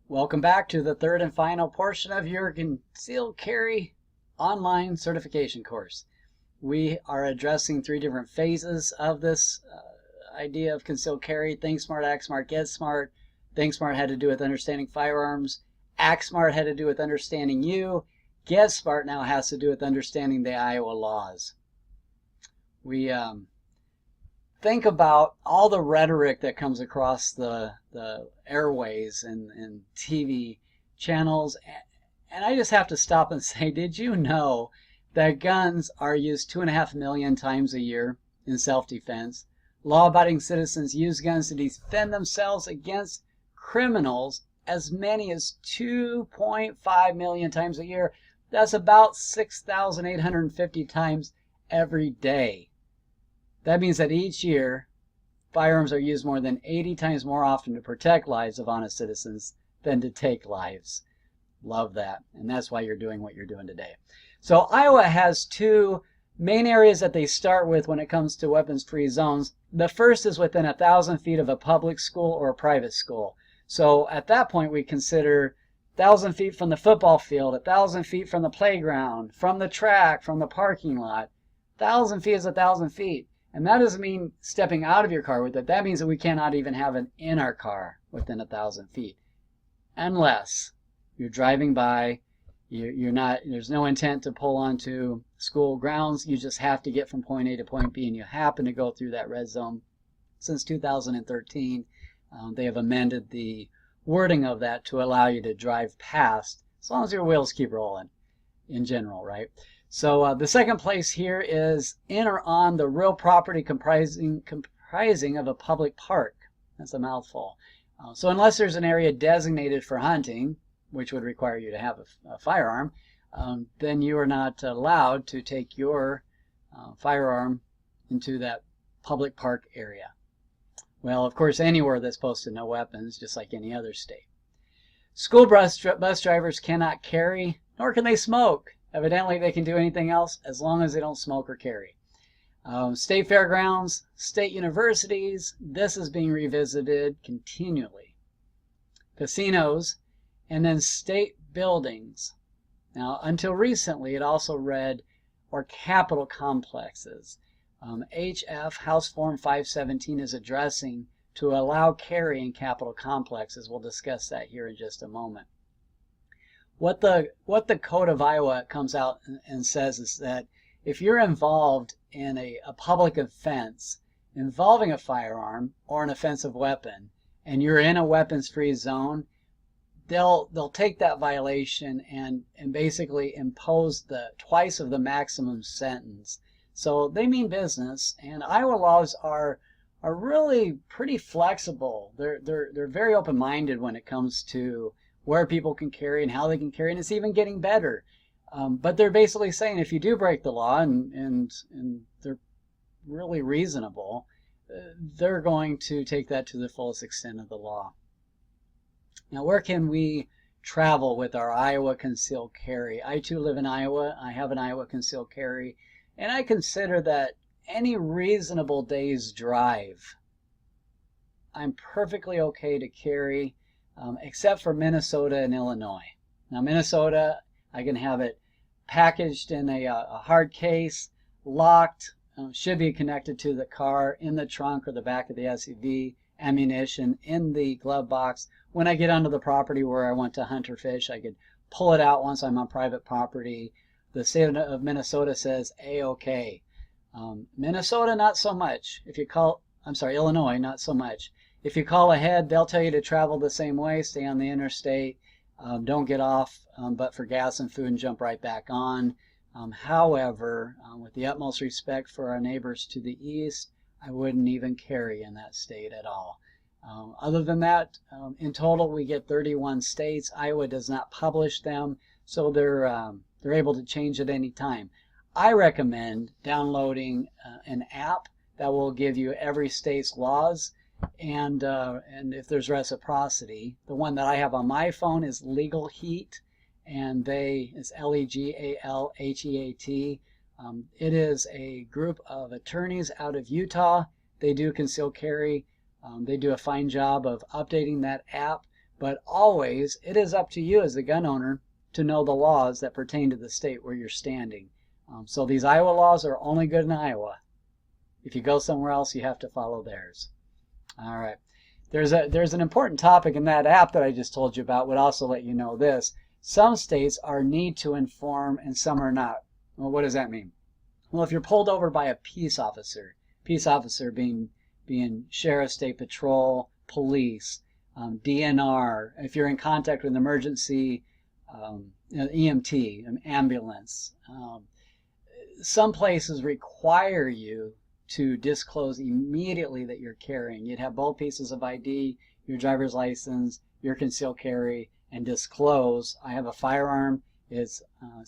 Welcome back to the third and final portion of your concealed carry online certification course. We are addressing three different phases of this idea of concealed carry. Think smart, act smart, get smart. Think smart had to do with understanding firearms. Act smart had to do with understanding you. Get smart now has to do with understanding the Iowa laws. We think about all the rhetoric that comes across the airways and TV channels. And I just have to stop and say, did you know that guns are used 2.5 million times a year in self-defense? Law-abiding citizens use guns to defend themselves against criminals as many as 2.5 million times a year. That's about 6,850 times every day. That means that each year, firearms are used more than 80 times more often to protect lives of honest citizens than to take lives. Love that. And that's why you're doing what you're doing today. So Iowa has two main areas that they start with when it comes to weapons-free zones. The first is within 1,000 feet of a public school or a private school. So at that point, we consider 1,000 feet from the football field, 1,000 feet from the playground, from the track, from the parking lot. 1,000 feet is 1,000 feet. And that doesn't mean stepping out of your car with it. That means that we cannot even have it in our car within 1,000 feet. Unless you're driving by, there's no intent to pull onto school grounds. You just have to get from point A to point B, and you happen to go through that red zone. Since 2013, they have amended the wording of that to allow you to drive past, as long as your wheels keep rolling in general, right? So the second place here is in or on the real property comprising of a public park. That's a mouthful. So unless there's an area designated for hunting, which would require you to have a firearm, then you are not allowed to take your firearm into that public park area. Well, of course, anywhere that's posted no weapons, just like any other state. School bus drivers cannot carry, nor can they smoke. Evidently, they can do anything else as long as they don't smoke or carry. State fairgrounds, state universities, this is being revisited continually. Casinos, and then state buildings. Now, until recently, it also read, or capitol complexes. HF, House Form 517, is addressing to allow carry in capitol complexes. We'll discuss that here in just a moment. What the Code of Iowa comes out and says is that if you're involved in a public offense involving a firearm or an offensive weapon, and you're in a weapons-free zone, they'll take that violation and basically impose twice of the maximum sentence. So they mean business, and Iowa laws are really pretty flexible. They're very open-minded when it comes to where people can carry and how they can carry, and it's even getting better. But they're basically saying if you do break the law and they're really reasonable, they're going to take that to the fullest extent of the law. Now, where can we travel with our Iowa concealed carry? I too live in Iowa. I have an Iowa concealed carry, and I consider that any reasonable day's drive, I'm perfectly okay to carry, except for Minnesota and Illinois. Now, Minnesota, I can have it packaged in a hard case, locked, should be connected to the car, in the trunk or the back of the SUV, ammunition in the glove box. When I get onto the property where I want to hunt or fish, I could pull it out once I'm on private property. The state of Minnesota says A-OK. Minnesota, not so much. Illinois, not so much. If you call ahead, they'll tell you to travel the same way, stay on the interstate, don't get off but for gas and food and jump right back on. However, with the utmost respect for our neighbors to the east, I wouldn't even carry in that state at all. Other than that, in total, we get 31 states. Iowa does not publish them, so they're able to change at any time. I recommend downloading an app that will give you every state's laws, and if there's reciprocity. The one that I have on my phone is Legal Heat, and it's Legalheat. It is a group of attorneys out of Utah. They do concealed carry. They do a fine job of updating that app, But always, it is up to you as a gun owner to know the laws that pertain to the state where you're standing. So these Iowa laws are only good in Iowa. If you go somewhere else, you have to follow theirs. All right. There's an important topic in that app that I just told you about. Would also let you know this. Some states are need to inform and some are not. Well, what does that mean? Well, if you're pulled over by a peace officer being sheriff, state patrol, police, DNR, if you're in contact with an emergency, EMT, an ambulance, some places require you to disclose immediately that you're carrying. You'd have both pieces of ID, your driver's license, your concealed carry, and disclose, I have a firearm, it's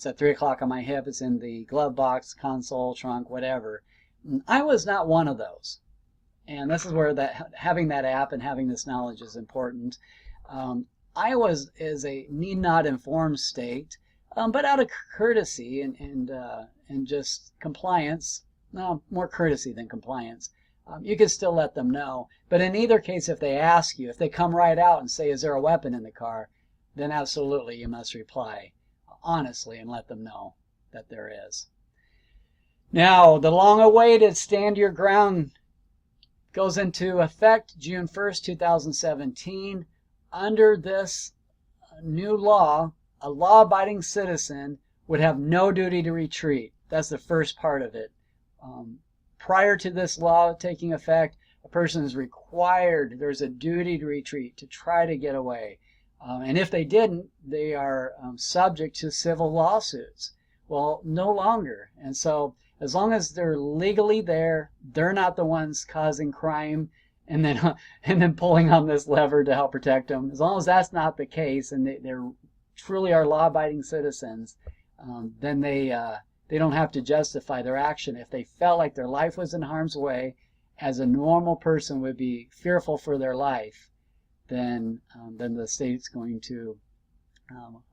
at 3 o'clock on my hip, it's in the glove box, console, trunk, whatever. I was not one of those. And this is where having that app and having this knowledge is important. Iowa is a need not inform state, but out of courtesy and just compliance, no, more courtesy than compliance, you can still let them know. But in either case, if they ask you, if they come right out and say, is there a weapon in the car, then absolutely you must reply honestly and let them know that there is. Now, the long-awaited Stand Your Ground goes into effect June 1st, 2017. Under this new law, a law-abiding citizen would have no duty to retreat. That's the first part of it. Prior to this law taking effect, a person is required, there's a duty to retreat, to try to get away. And if they didn't, they are subject to civil lawsuits. Well, no longer. And so as long as they're legally there, they're not the ones causing crime and then pulling on this lever to help protect them. As long as that's not the case and they're truly are law-abiding citizens, then they don't have to justify their action. If they felt like their life was in harm's way, as a normal person would be fearful for their life, then the state's going to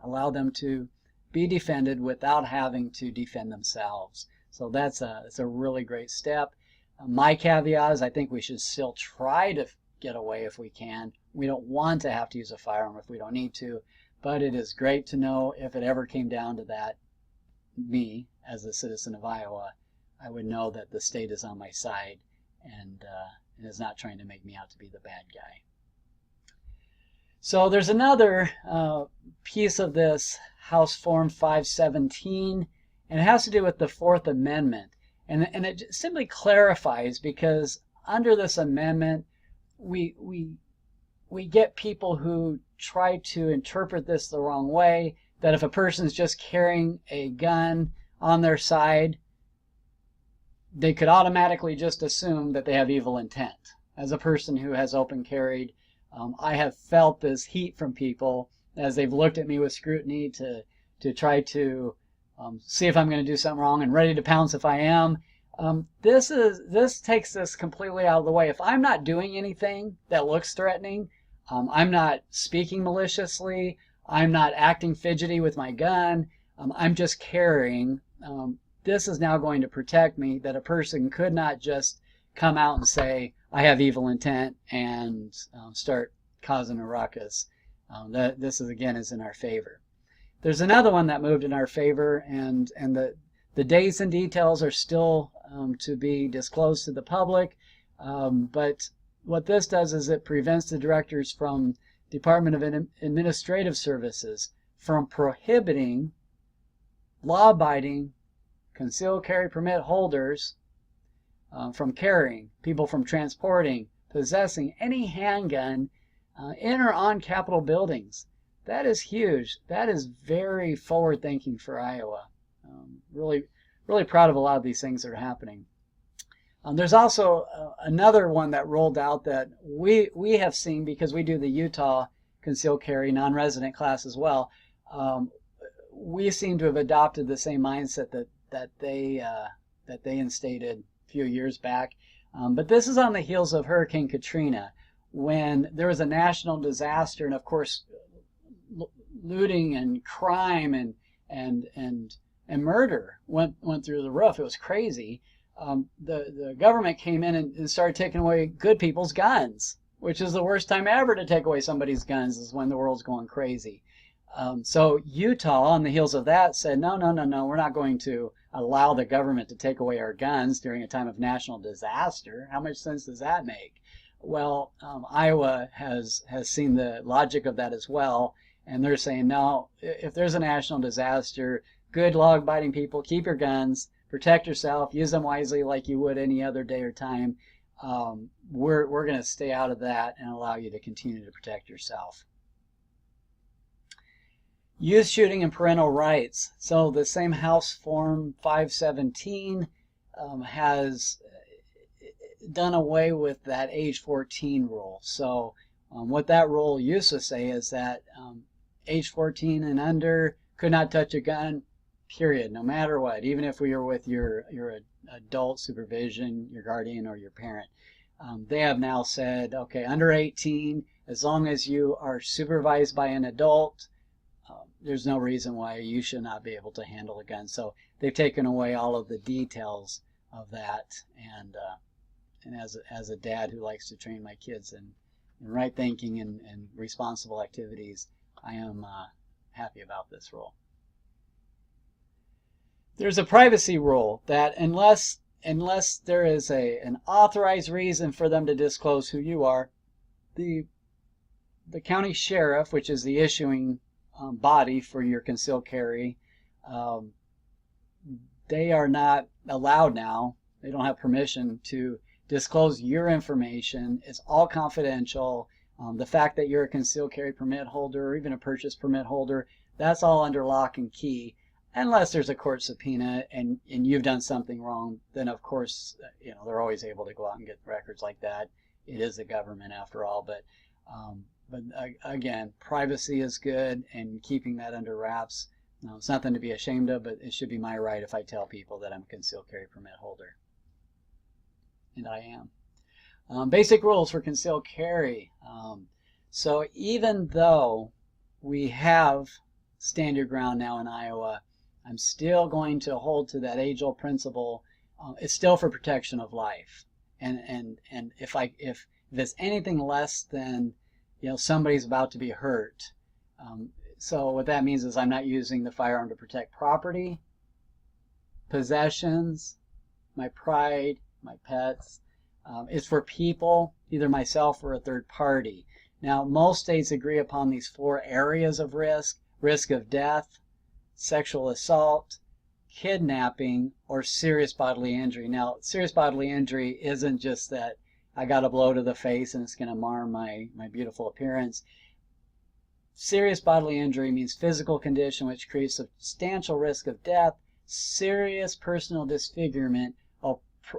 allow them to be defended without having to defend themselves. So it's a really great step. My caveat is I think we should still try to get away if we can. We don't want to have to use a firearm if we don't need to, but it is great to know if it ever came down to that, me as a citizen of Iowa, I would know that the state is on my side and is not trying to make me out to be the bad guy. So there's another piece of this House Form 517, and it has to do with the Fourth Amendment. And it simply clarifies, because under this amendment, we get people who try to interpret this the wrong way, that if a person's just carrying a gun on their side, they could automatically just assume that they have evil intent. As a person who has open carried, I have felt this heat from people as they've looked at me with scrutiny to try to see if I'm going to do something wrong and ready to pounce if I am. This takes this completely out of the way. If I'm not doing anything that looks threatening, I'm not speaking maliciously, I'm not acting fidgety with my gun, I'm just carrying, this is now going to protect me, that a person could not just come out and say, I have evil intent, and start causing a ruckus. This is in our favor. There's another one that moved in our favor, and the dates and details are still to be disclosed to the public. But what this does is it prevents the directors from Department of Administrative Services from prohibiting law-abiding concealed carry permit holders from carrying, people from transporting, possessing any handgun in or on Capitol buildings. That is huge. That is very forward-thinking for Iowa. Really, really proud of a lot of these things that are happening. There's also another one that rolled out that we have seen, because we do the Utah concealed carry non-resident class as well. We seem to have adopted the same mindset that they instated a few years back. But this is on the heels of Hurricane Katrina, when there was a national disaster, and of course looting and crime and murder went through the roof. It was crazy. The government came in and started taking away good people's guns. which is the worst time ever to take away somebody's guns, is when the world's going crazy. So Utah, on the heels of that, said, no, we're not going to allow the government to take away our guns during a time of national disaster. How much sense does that make? Well, Iowa has seen the logic of that as well, and they're saying, no, if there's a national disaster, good law-abiding people, keep your guns, protect yourself, use them wisely like you would any other day or time. We're going to stay out of that and allow you to continue to protect yourself. Youth shooting and parental rights. So the same House Form 517 has done away with that age 14 rule. So what that rule used to say is that age 14 and under could not touch a gun, period, no matter what, even if we were with your adult supervision, your guardian, or your parent. They have now said, okay, under 18, as long as you are supervised by an adult, there's no reason why you should not be able to handle a gun. So they've taken away all of the details of that. And as a dad who likes to train my kids in right thinking and responsible activities, I am happy about this rule. There's a privacy rule that unless there is an authorized reason for them to disclose who you are, the county sheriff, which is the issuing body for your concealed carry, they are not allowed now. They don't have permission to disclose your information. It's all confidential. The fact that you're a concealed carry permit holder or even a purchase permit holder, that's all under lock and key. Unless there's a court subpoena and you've done something wrong, then of course, they're always able to go out and get records like that. It is the government after all, but again, privacy is good, and keeping that under wraps. It's nothing to be ashamed of, but it should be my right if I tell people that I'm a concealed carry permit holder. And I am. Basic rules for concealed carry. So even though we have stand your ground now in Iowa, I'm still going to hold to that age-old principle. It's still for protection of life. And if it's anything less than somebody's about to be hurt. So what that means is I'm not using the firearm to protect property, possessions, my pride, my pets. It's for people, either myself or a third party. Now, most states agree upon these 4 areas of risk: risk of death, sexual assault, kidnapping, or serious bodily injury. Now, serious bodily injury isn't just that I got a blow to the face and it's going to mar my beautiful appearance. Serious bodily injury means physical condition which creates substantial risk of death, serious personal disfigurement,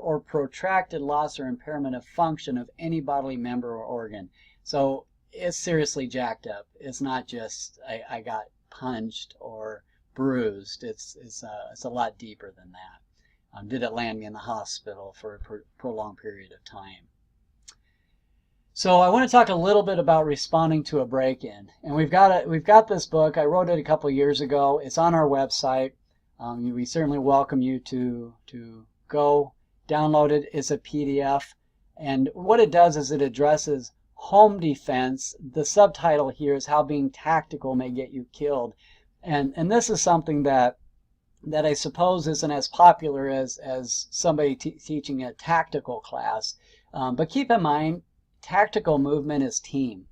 or protracted loss or impairment of function of any bodily member or organ. So it's seriously jacked up. It's not just I got punched or bruised. It's a lot deeper than that. Did it land me in the hospital for a prolonged period of time? So I want to talk a little bit about responding to a break-in, and we've got this book. I wrote it a couple years ago. It's on our website. We certainly welcome you to go download it. It's a PDF, and what it does is it addresses home defense. The subtitle here is How Being Tactical May Get You Killed, and this is something that I suppose isn't as popular as somebody teaching a tactical class, but keep in mind, tactical movement is team.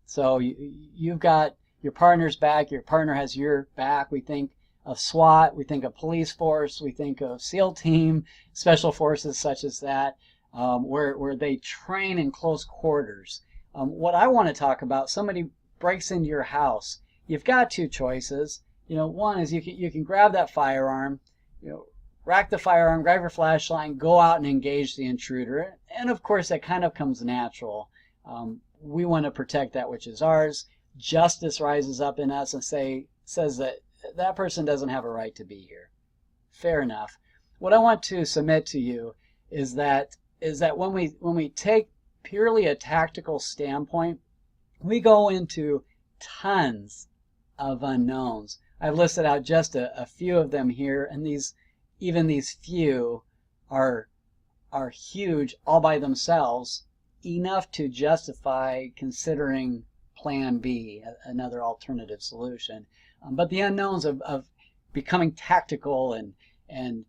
So you've got your partner's back, your partner has your back. We think of SWAT, we think of police force, we think of SEAL team, special forces such as that, where they train in close quarters. What I want to talk about, somebody breaks into your house. You've got 2 choices. One is you can grab that firearm, rack the firearm, grab your flashlight, and go out and engage the intruder. And of course, that kind of comes natural. We want to protect that which is ours. Justice rises up in us and says that person doesn't have a right to be here. Fair enough. What I want to submit to you is that when we take purely a tactical standpoint, we go into tons of unknowns. I've listed out just a few of them here, and even these few are huge all by themselves, enough to justify considering Plan B, another alternative solution. But the unknowns of becoming tactical and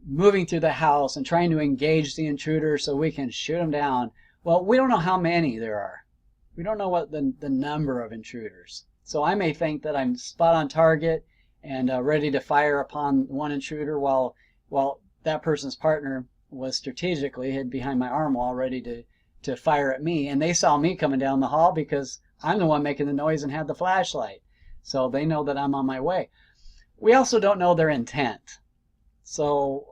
moving through the house and trying to engage the intruder so we can shoot them down, well, we don't know how many there are. We don't know what the number of intruders. So I may think that I'm spot on target and ready to fire upon one intruder while that person's partner was strategically hid behind my arm wall ready to fire at me. And they saw me coming down the hall because I'm the one making the noise and had the flashlight. So they know that I'm on my way. We also don't know their intent. So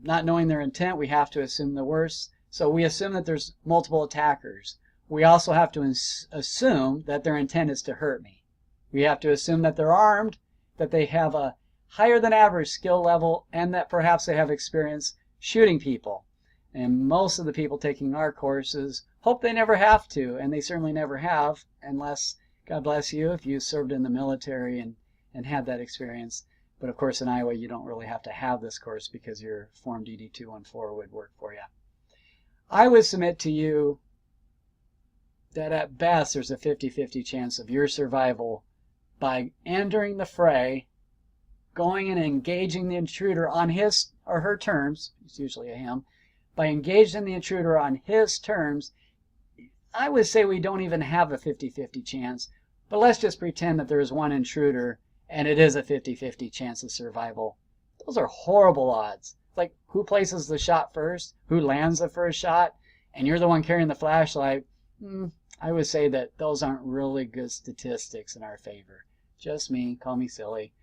not knowing their intent, we have to assume the worst. So we assume that there's multiple attackers. We also have to assume that their intent is to hurt me. We have to assume that they're armed, that they have a higher than average skill level, and that perhaps they have experience shooting people. And most of the people taking our courses hope they never have to, and they certainly never have, unless, God bless you, if you served in the military and had that experience. But of course in Iowa you don't really have to have this course because your Form DD-214 would work for you. I would submit to you that at best there's a 50-50 chance of your survival by entering the fray, going and engaging the intruder on his or her terms. It's usually a him. By engaging the intruder on his terms, I would say we don't even have a 50-50 chance, but let's just pretend that there is one intruder and it is a 50-50 chance of survival. Those are horrible odds. Like, who places the shot first? Who lands the first shot? And you're the one carrying the flashlight. I would say that those aren't really good statistics in our favor. Just me, call me silly.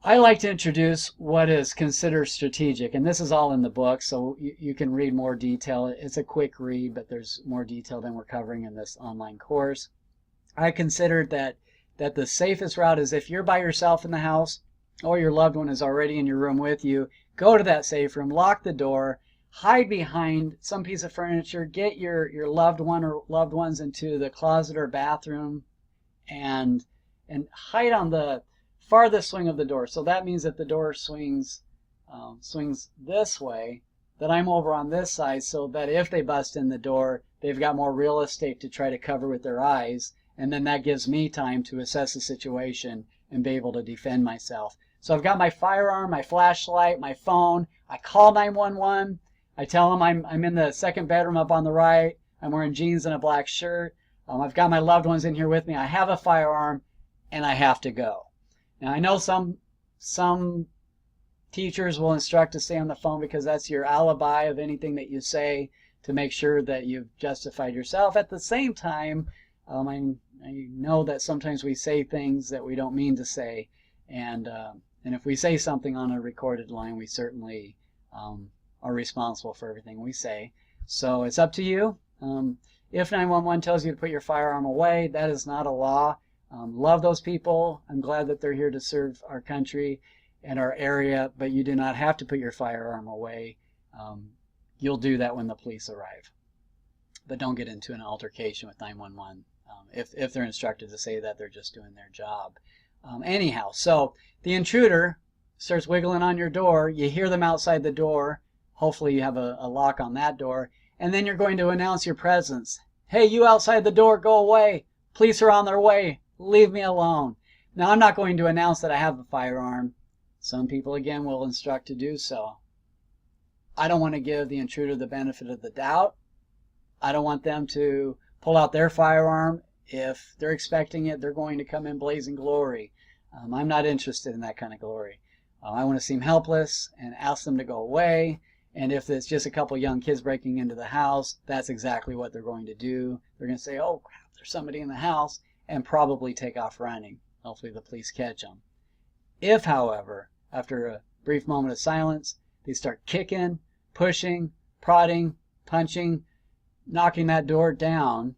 I like to introduce what is considered strategic, and this is all in the book, so you can read more detail. It's a quick read, but there's more detail than we're covering in this online course. I considered that the safest route is if you're by yourself in the house or your loved one is already in your room with you, go to that safe room, lock the door, hide behind some piece of furniture, get your loved one or loved ones into the closet or bathroom, and hide on the farthest swing of the door. So that means that the door swings this way, that I'm over on this side, so that if they bust in the door, they've got more real estate to try to cover with their eyes, and then that gives me time to assess the situation and be able to defend myself. So I've got my firearm, my flashlight, my phone. I call 911. I tell them I'm in the second bedroom up on the right. I'm wearing jeans and a black shirt. I've got my loved ones in here with me. I have a firearm, and I have to go. Now, I know some teachers will instruct to stay on the phone because that's your alibi of anything that you say to make sure that you've justified yourself. At the same time, I know that sometimes we say things that we don't mean to say, and if we say something on a recorded line, we certainly are responsible for everything we say. So it's up to you. If 911 tells you to put your firearm away, that is not a law. Love those people. I'm glad that they're here to serve our country and our area, but you do not have to put your firearm away. You'll do that when the police arrive. But don't get into an altercation with 911. If they're instructed to say that, they're just doing their job. Anyhow, so the intruder starts wiggling on your door. You hear them outside the door. Hopefully you have a lock on that door. And then you're going to announce your presence. Hey, you outside the door, go away. Police are on their way. Leave me alone. Now, I'm not going to announce that I have a firearm. Some people, again, will instruct to do so. I don't want to give the intruder the benefit of the doubt. I don't want them to pull out their firearm. If they're expecting it, they're going to come in blazing glory. I'm not interested in that kind of glory. I want to seem helpless and ask them to go away. And if it's just a couple young kids breaking into the house, that's exactly what they're going to do. They're going to say, oh, crap, there's somebody in the house, and probably take off running. Hopefully the police catch them. If, however, after a brief moment of silence, they start kicking, pushing, prodding, punching, knocking that door down.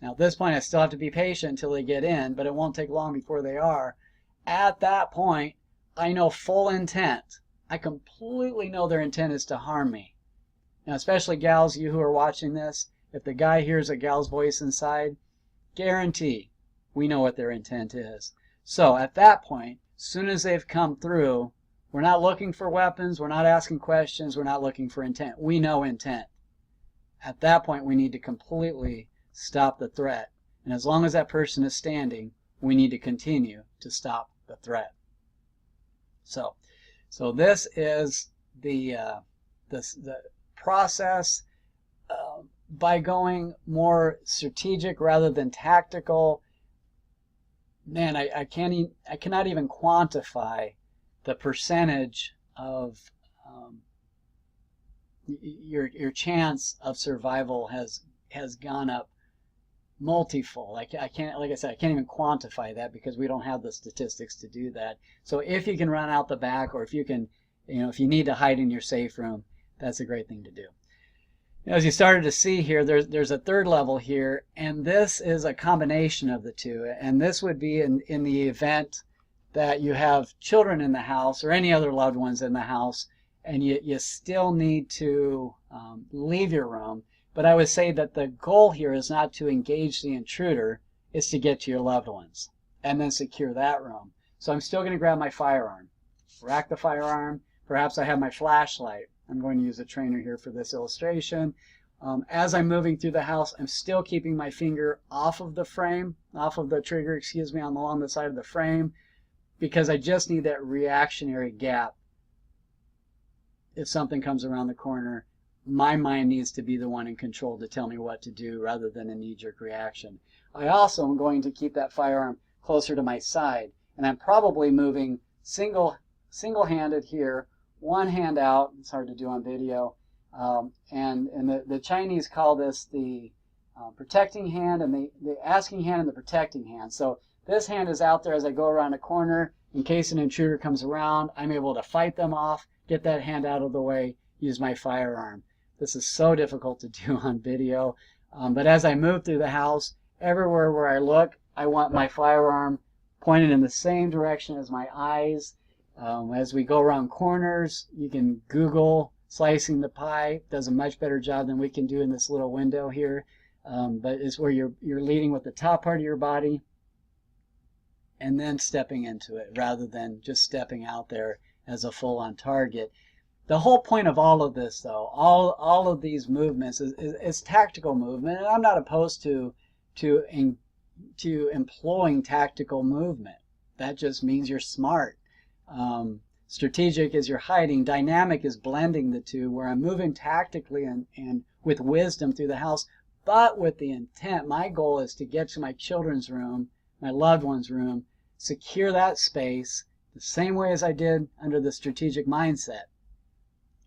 Now, at this point, I still have to be patient until they get in, but it won't take long before they are. At that point, I know full intent. I completely know their intent is to harm me. Now, especially gals, you who are watching this, if the guy hears a gal's voice inside, guarantee we know what their intent is. So, at that point, as soon as they've come through, we're not looking for weapons, we're not asking questions, we're not looking for intent. We know intent. at that point we need to completely stop the threat. And as long as that person is standing, we need to continue to stop the threat. So this is the process. By going more strategic rather than tactical, man, I cannot even quantify the percentage of your chance of survival has gone up multifold. Like I can't even quantify that because we don't have the statistics to do that. So if you can run out the back, or if you can, if you need to hide in your safe room, that's a great thing to do. As you started to see here, there's a third level here, and this is a combination of the two. And this would be in the event that you have children in the house or any other loved ones in the house, and you still need to leave your room. But I would say that the goal here is not to engage the intruder, it's to get to your loved ones and then secure that room. So I'm still going to grab my firearm, rack the firearm. Perhaps I have my flashlight. I'm going to use a trainer here for this illustration. As I'm moving through the house, I'm still keeping my finger off of the frame, off of the trigger, along the side of the frame, because I just need that reactionary gap. If something comes around the corner, my mind needs to be the one in control to tell me what to do rather than a knee-jerk reaction. I also am going to keep that firearm closer to my side, and I'm probably moving single-handed here, one hand out. It's hard to do on video, and the Chinese call this the protecting hand, and the asking hand and the protecting hand. So this hand is out there as I go around a corner. In case an intruder comes around, I'm able to fight them off, get that hand out of the way, use my firearm. This is so difficult to do on video, but as I move through the house, everywhere where I look, I want my firearm pointed in the same direction as my eyes. As we go around corners, you can Google slicing the pie. It does a much better job than we can do in this little window here. But it's where you're leading with the top part of your body and then stepping into it rather than just stepping out there as a full-on target. The whole point of all of this, though, all of these movements is tactical movement, and I'm not opposed to employing tactical movement. That just means you're smart. Strategic is you're hiding. Dynamic is blending the two, where I'm moving tactically and with wisdom through the house, but with the intent. My goal is to get to my children's room, my loved one's room, secure that space the same way as I did under the strategic mindset,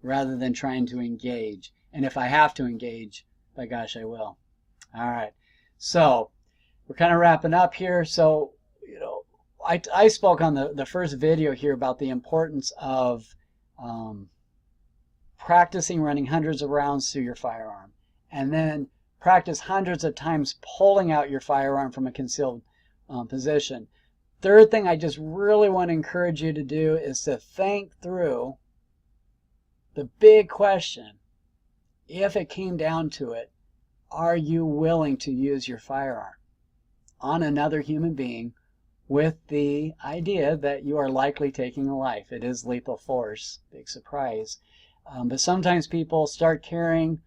rather than trying to engage. And if I have to engage, by gosh, I will. All right. So we're kind of wrapping up here. So, I spoke on the first video here about the importance of practicing running hundreds of rounds through your firearm, and then practice hundreds of times pulling out your firearm from a concealed position. Third thing I just really want to encourage you to do is to think through the big question. If it came down to it, are you willing to use your firearm on another human being with the idea that you are likely taking a life? It is lethal force, big surprise. But sometimes people start carrying,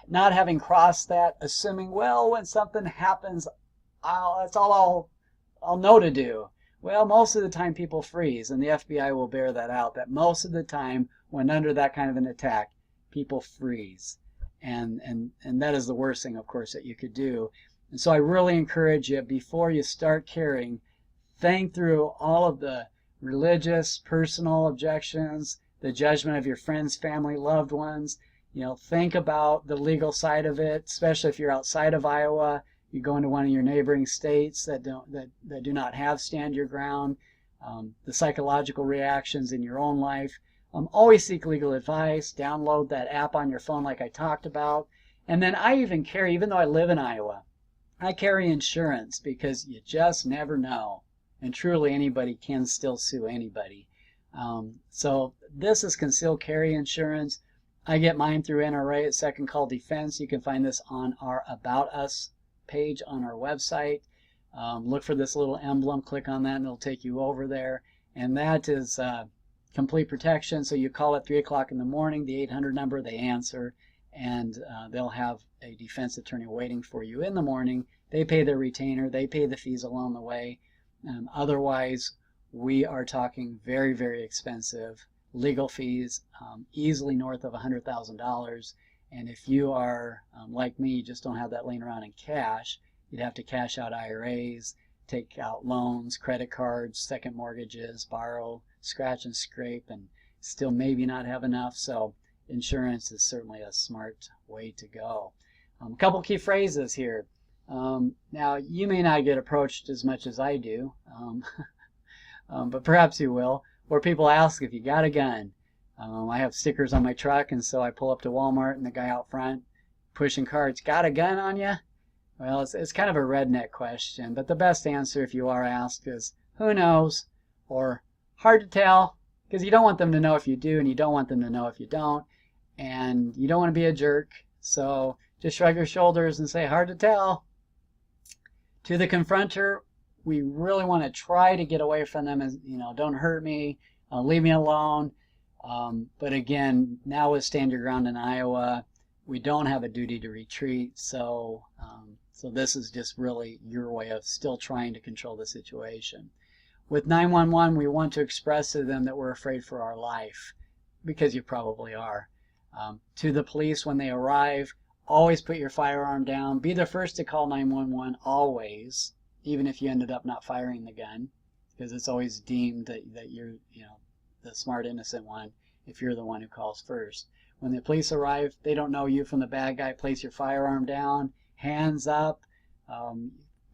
not having crossed that, assuming, well, when something happens, that's all I'll know to do. Well, most of the time people freeze, and the FBI will bear that out, that most of the time when under that kind of an attack, people freeze. And that is the worst thing, of course, that you could do. And so I really encourage you, before you start carrying, think through all of the religious, personal objections, the judgment of your friends, family, loved ones. Think about the legal side of it, especially if you're outside of Iowa. You go into one of your neighboring states that do not have stand your ground. The psychological reactions in your own life. Always seek legal advice. Download that app on your phone like I talked about. And then I even carry, even though I live in Iowa, I carry insurance, because you just never know. And truly anybody can still sue anybody. So this is concealed carry insurance. I get mine through NRA at Second Call Defense. You can find this on our About Us page on our website. Look for this little emblem, click on that, and it'll take you over there. And that is complete protection. So you call at 3 o'clock in the morning, the 800 number, they answer. and they'll have a defense attorney waiting for you in the morning. They pay their retainer, they pay the fees along the way. Otherwise, we are talking very, very expensive legal fees, easily north of $100,000. And if you are like me, you just don't have that laying around in cash, you'd have to cash out IRAs, take out loans, credit cards, second mortgages, borrow, scratch and scrape, and still maybe not have enough. So insurance is certainly a smart way to go. A couple key phrases here. Now, you may not get approached as much as I do, but perhaps you will, where people ask if you got a gun. I have stickers on my truck, and so I pull up to Walmart, and the guy out front pushing carts, got a gun on you? Well, it's kind of a redneck question, but the best answer if you are asked is, who knows, or hard to tell, because you don't want them to know if you do, and you don't want them to know if you don't, and you don't want to be a jerk, so just shrug your shoulders and say, hard to tell. To the confronter, we really want to try to get away from them, as don't hurt me, leave me alone. But again, now with Stand Your Ground in Iowa, we don't have a duty to retreat, so this is just really your way of still trying to control the situation. With 911, we want to express to them that we're afraid for our life, because you probably are. To the police, when they arrive, always put your firearm down. Be the first to call 911, always, even if you ended up not firing the gun, because it's always deemed that you're the smart, innocent one if you're the one who calls first. When the police arrive, they don't know you from the bad guy. Place your firearm down, hands up,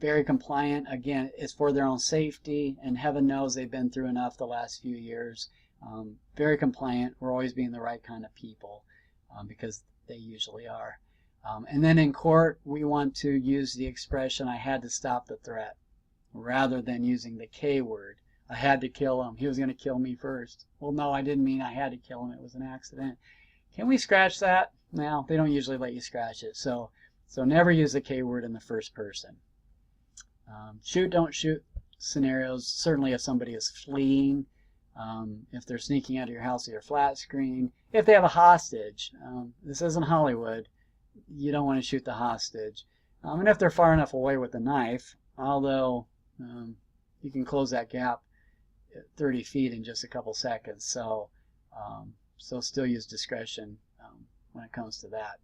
very compliant. Again, it's for their own safety, and heaven knows they've been through enough the last few years. Very compliant. We're always being the right kind of people, because they usually are. And then in court, we want to use the expression, I had to stop the threat, rather than using the K word. I had to kill him. He was going to kill me first. Well, no, I didn't mean I had to kill him. It was an accident. Can we scratch that? No, they don't usually let you scratch it. So never use the K word in the first person. Shoot, don't shoot scenarios. Certainly if somebody is fleeing, if they're sneaking out of your house with your flat screen, if they have a hostage. This isn't Hollywood. You don't want to shoot the hostage. And if they're far enough away with a knife, although you can close that gap 30 feet in just a couple seconds. So still use discretion when it comes to that.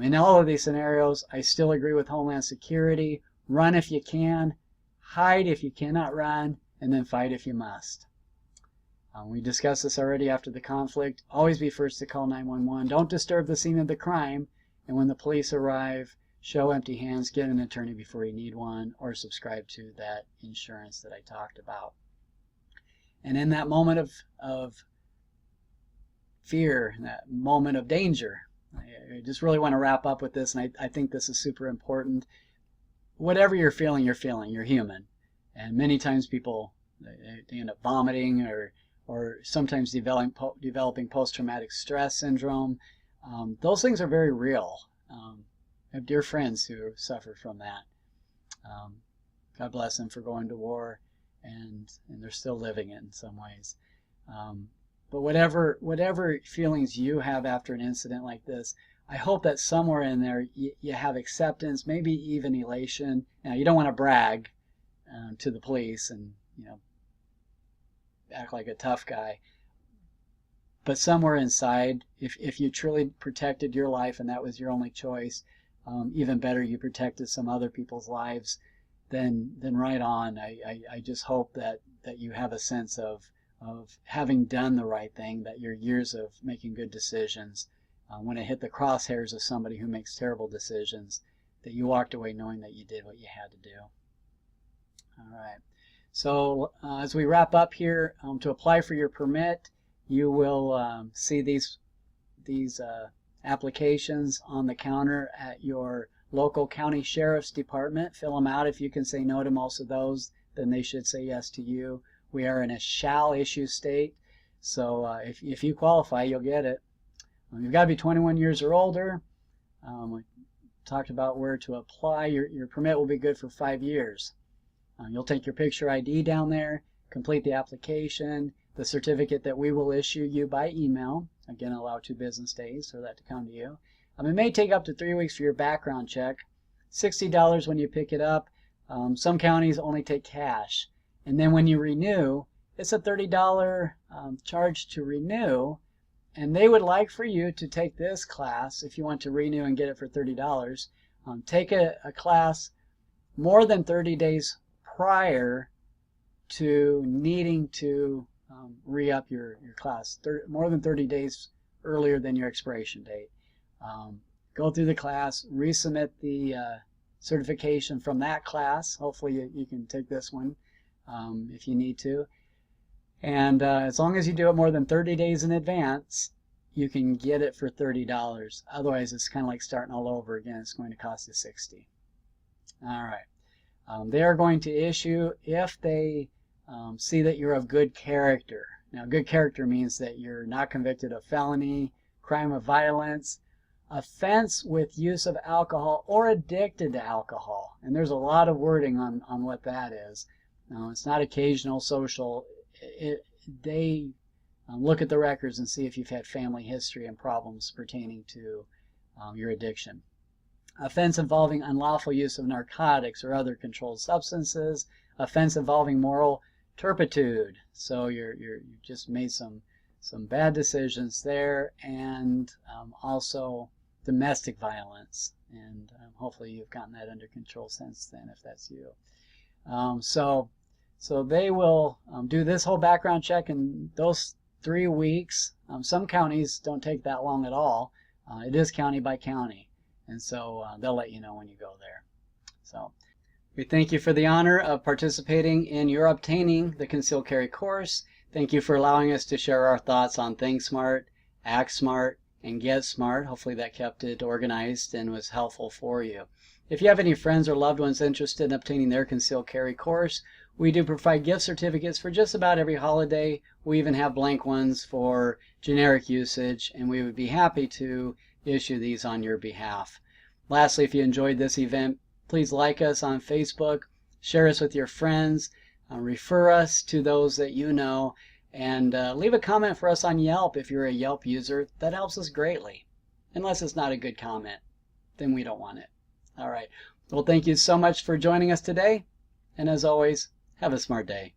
In all of these scenarios, I still agree with Homeland Security. Run if you can, hide if you cannot run, and then fight if you must. We discussed this already after the conflict. Always be first to call 911. Don't disturb the scene of the crime. And when the police arrive, show empty hands, get an attorney before you need one, or subscribe to that insurance that I talked about. And in that moment of fear, that moment of danger, I just really want to wrap up with this, and I think this is super important. Whatever you're feeling, you're human. And many times people, they end up vomiting or sometimes developing post-traumatic stress syndrome. Those things are very real. I have dear friends who suffer from that. God bless them for going to war, and they're still living it in some ways. But whatever feelings you have after an incident like this, I hope that somewhere in there you have acceptance, maybe even elation. Now, you don't want to brag to the police and act like a tough guy. But somewhere inside, if you truly protected your life and that was your only choice, even better, you protected some other people's lives, then right on. I just hope that you have a sense of having done the right thing, that your years of making good decisions, when it hit the crosshairs of somebody who makes terrible decisions, that you walked away knowing that you did what you had to do. All right. So as we wrap up here, to apply for your permit, you will see these applications on the counter at your local county sheriff's department. Fill them out. If you can say no to most of those, then they should say yes to you. We are in a shall issue state, so if you qualify, you'll get it. You've got to be 21 years or older. We talked about where to apply. Your permit will be good for 5 years. You'll take your picture ID down there, complete the application, the certificate that we will issue you by email. Again, allow 2 business days for that to come to you. It may take up to 3 weeks for your background check. $60 when you pick it up. Some counties only take cash. And then when you renew, it's a $30 charge to renew. And they would like for you to take this class, if you want to renew and get it for $30. Take a class more than 30 days prior to needing to re-up your class, more than 30 days earlier than your expiration date. Go through the class, resubmit the certification from that class. Hopefully you can take this one if you need to. And as long as you do it more than 30 days in advance, you can get it for $30. Otherwise, it's kind of like starting all over again. It's going to cost you $60. All right. They are going to issue if they see that you're of good character. Now, good character means that you're not convicted of felony, crime of violence, offense with use of alcohol, or addicted to alcohol. And there's a lot of wording on what that is. Now, it's not occasional, social. They look at the records and see if you've had family history and problems pertaining to your addiction. Offense involving unlawful use of narcotics or other controlled substances. Offense involving moral turpitude. So you just made some bad decisions there, and also domestic violence. And hopefully you've gotten that under control since then, if that's you. So they will do this whole background check in those 3 weeks. Some counties don't take that long at all. It is county by county. And so they'll let you know when you go there. So we thank you for the honor of participating in your obtaining the concealed carry course. Thank you for allowing us to share our thoughts on Think Smart, Act Smart, and Get Smart. Hopefully that kept it organized and was helpful for you. If you have any friends or loved ones interested in obtaining their concealed carry course, we do provide gift certificates for just about every holiday. We even have blank ones for generic usage, and we would be happy to issue these on your behalf. Lastly, if you enjoyed this event, please like us on Facebook, share us with your friends, refer us to those that you know, and leave a comment for us on Yelp if you're a Yelp user. That helps us greatly. Unless it's not a good comment, then we don't want it. All right. Well, thank you so much for joining us today. And as always, have a smart day.